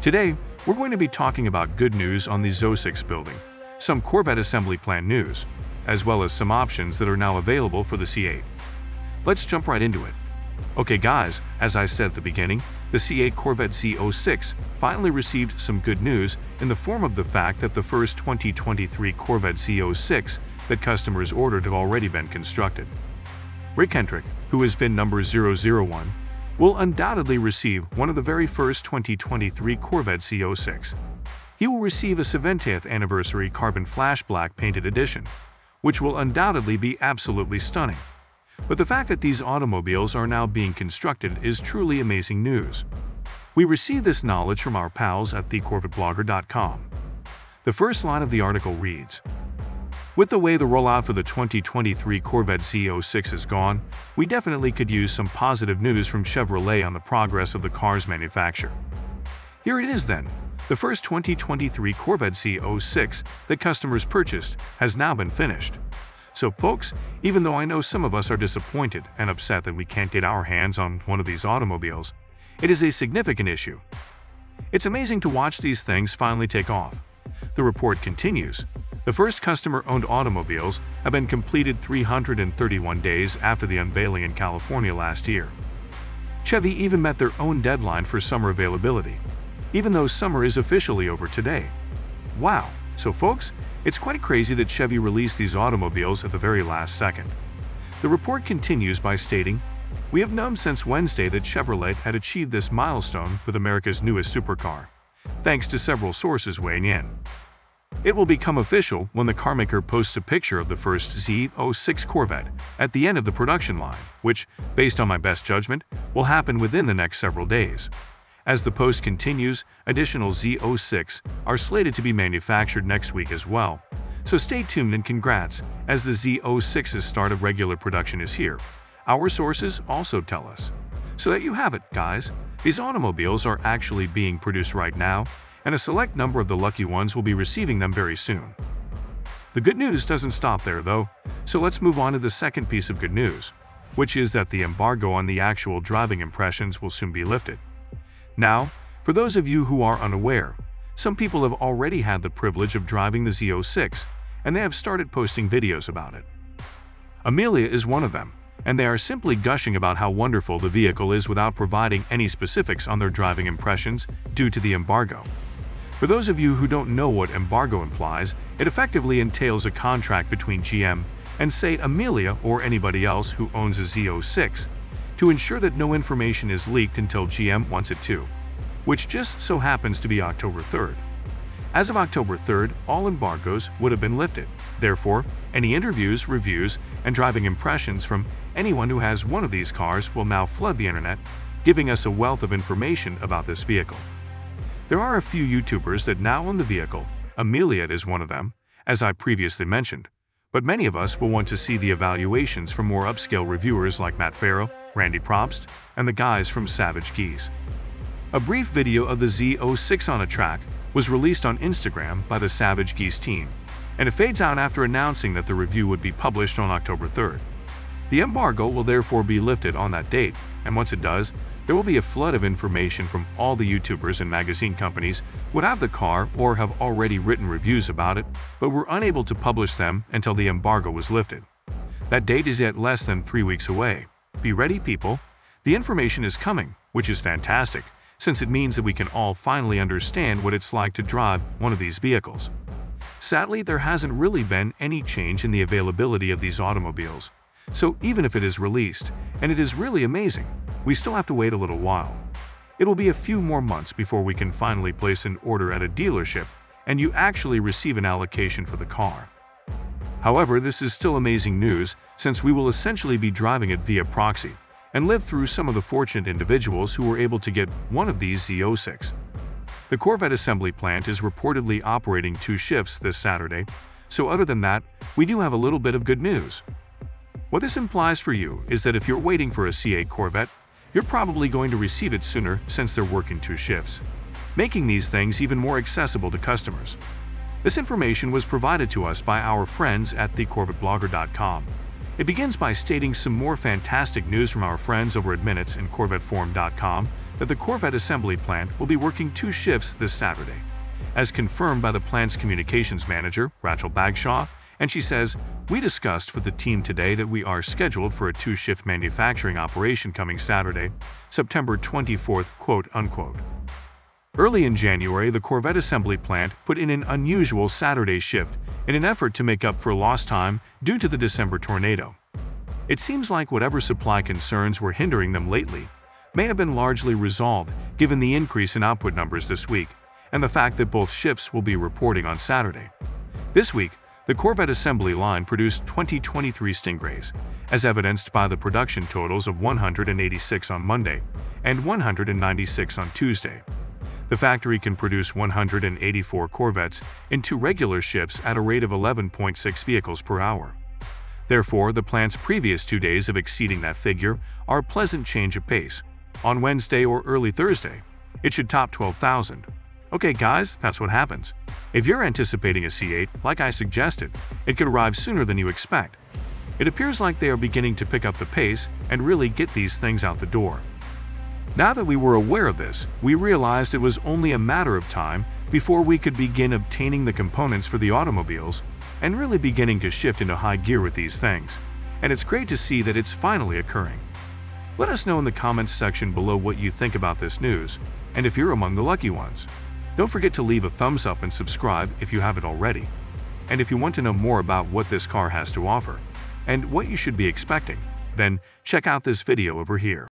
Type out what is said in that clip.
Today, we're going to be talking about good news on the ZO6 building, some Corvette assembly plant news, as well as some options that are now available for the C8. Let's jump right into it. Okay guys, as I said at the beginning, the C8 Corvette ZO6 finally received some good news in the form of the fact that the first 2023 Corvette ZO6 that customers ordered have already been constructed. Rick Hendrick, who is VIN number 001, will undoubtedly receive one of the very first 2023 Corvette ZO6. He will receive a 70th anniversary carbon flash black painted edition, which will undoubtedly be absolutely stunning. But the fact that these automobiles are now being constructed is truly amazing news. We received this knowledge from our pals at thecorvetteblogger.com. The first line of the article reads, "With the way the rollout for the 2023 Corvette ZO6 is gone, we definitely could use some positive news from Chevrolet on the progress of the car's manufacture." Here it is then. The first 2023 Corvette ZO6 that customers purchased has now been finished. So folks, even though I know some of us are disappointed and upset that we can't get our hands on one of these automobiles, it is a significant issue. It's amazing to watch these things finally take off. The report continues. The first customer-owned automobiles have been completed 331 days after the unveiling in California last year. Chevy even met their own deadline for summer availability, even though summer is officially over today. Wow! So folks, it's quite crazy that Chevy released these automobiles at the very last second. The report continues by stating, "We have known since Wednesday that Chevrolet had achieved this milestone with America's newest supercar, thanks to several sources weighing in. It will become official when the carmaker posts a picture of the first ZO6 Corvette at the end of the production line, which, based on my best judgment, will happen within the next several days." As the post continues, additional ZO6 are slated to be manufactured next week as well. So stay tuned and congrats, as the ZO6's start of regular production is here. Our sources also tell us. So that you have it, guys. These automobiles are actually being produced right now, and a select number of the lucky ones will be receiving them very soon. The good news doesn't stop there, though, so let's move on to the second piece of good news, which is that the embargo on the actual driving impressions will soon be lifted. Now, for those of you who are unaware, some people have already had the privilege of driving the ZO6, and they have started posting videos about it. Amelia is one of them, and they are simply gushing about how wonderful the vehicle is without providing any specifics on their driving impressions due to the embargo. For those of you who don't know what embargo implies, it effectively entails a contract between GM and, say, Amelia or anybody else who owns a ZO6 to ensure that no information is leaked until GM wants it to, which just so happens to be October 3rd. As of October 3rd, all embargoes would have been lifted. Therefore, any interviews, reviews, and driving impressions from anyone who has one of these cars will now flood the internet, giving us a wealth of information about this vehicle. There are a few YouTubers that now own the vehicle. Amelia is one of them, as I previously mentioned. But many of us will want to see the evaluations from more upscale reviewers like Matt Farrow, Randy Probst, and the guys from Savage Geese. A brief video of the ZO6 on a track was released on Instagram by the Savage Geese team, and it fades out after announcing that the review would be published on October 3rd. The embargo will therefore be lifted on that date, and once it does, there will be a flood of information from all the YouTubers and magazine companies who would have the car or have already written reviews about it, but were unable to publish them until the embargo was lifted. That date is yet less than 3 weeks away. Be ready, people. The information is coming, which is fantastic, since it means that we can all finally understand what it's like to drive one of these vehicles. Sadly, there hasn't really been any change in the availability of these automobiles. So even if it is released, and it is really amazing, we still have to wait a little while. It will be a few more months before we can finally place an order at a dealership and you actually receive an allocation for the car. However, this is still amazing news since we will essentially be driving it via proxy and live through some of the fortunate individuals who were able to get one of these ZO6. The Corvette assembly plant is reportedly operating 2 shifts this Saturday, so other than that, we do have a little bit of good news. What this implies for you is that if you're waiting for a C8 Corvette, you're probably going to receive it sooner since they're working 2 shifts, making these things even more accessible to customers. This information was provided to us by our friends at thecorvetteblogger.com. It begins by stating some more fantastic news from our friends over at Minutes and CorvetteForum.com that the Corvette assembly plant will be working 2 shifts this Saturday, as confirmed by the plant's communications manager, Rachel Bagshaw, and she says, "We discussed with the team today that we are scheduled for a 2-shift manufacturing operation coming Saturday, September 24th, quote-unquote." Early in January, the Corvette assembly plant put in an unusual Saturday shift in an effort to make up for lost time due to the December tornado. It seems like whatever supply concerns were hindering them lately may have been largely resolved given the increase in output numbers this week and the fact that both shifts will be reporting on Saturday. This week, the Corvette assembly line produced 2023 Stingrays, as evidenced by the production totals of 186 on Monday and 196 on Tuesday. The factory can produce 184 Corvettes in 2 regular shifts at a rate of 11.6 vehicles per hour. Therefore, the plant's previous 2 days of exceeding that figure are a pleasant change of pace. On Wednesday or early Thursday, it should top 12,000. Okay guys, that's what happens. If you're anticipating a C8, like I suggested, it could arrive sooner than you expect. It appears like they are beginning to pick up the pace and really get these things out the door. Now that we were aware of this, we realized it was only a matter of time before we could begin obtaining the components for the automobiles and really beginning to shift into high gear with these things. And it's great to see that it's finally occurring. Let us know in the comments section below what you think about this news, and if you're among the lucky ones. Don't forget to leave a thumbs up and subscribe if you haven't already. And if you want to know more about what this car has to offer, and what you should be expecting, then check out this video over here.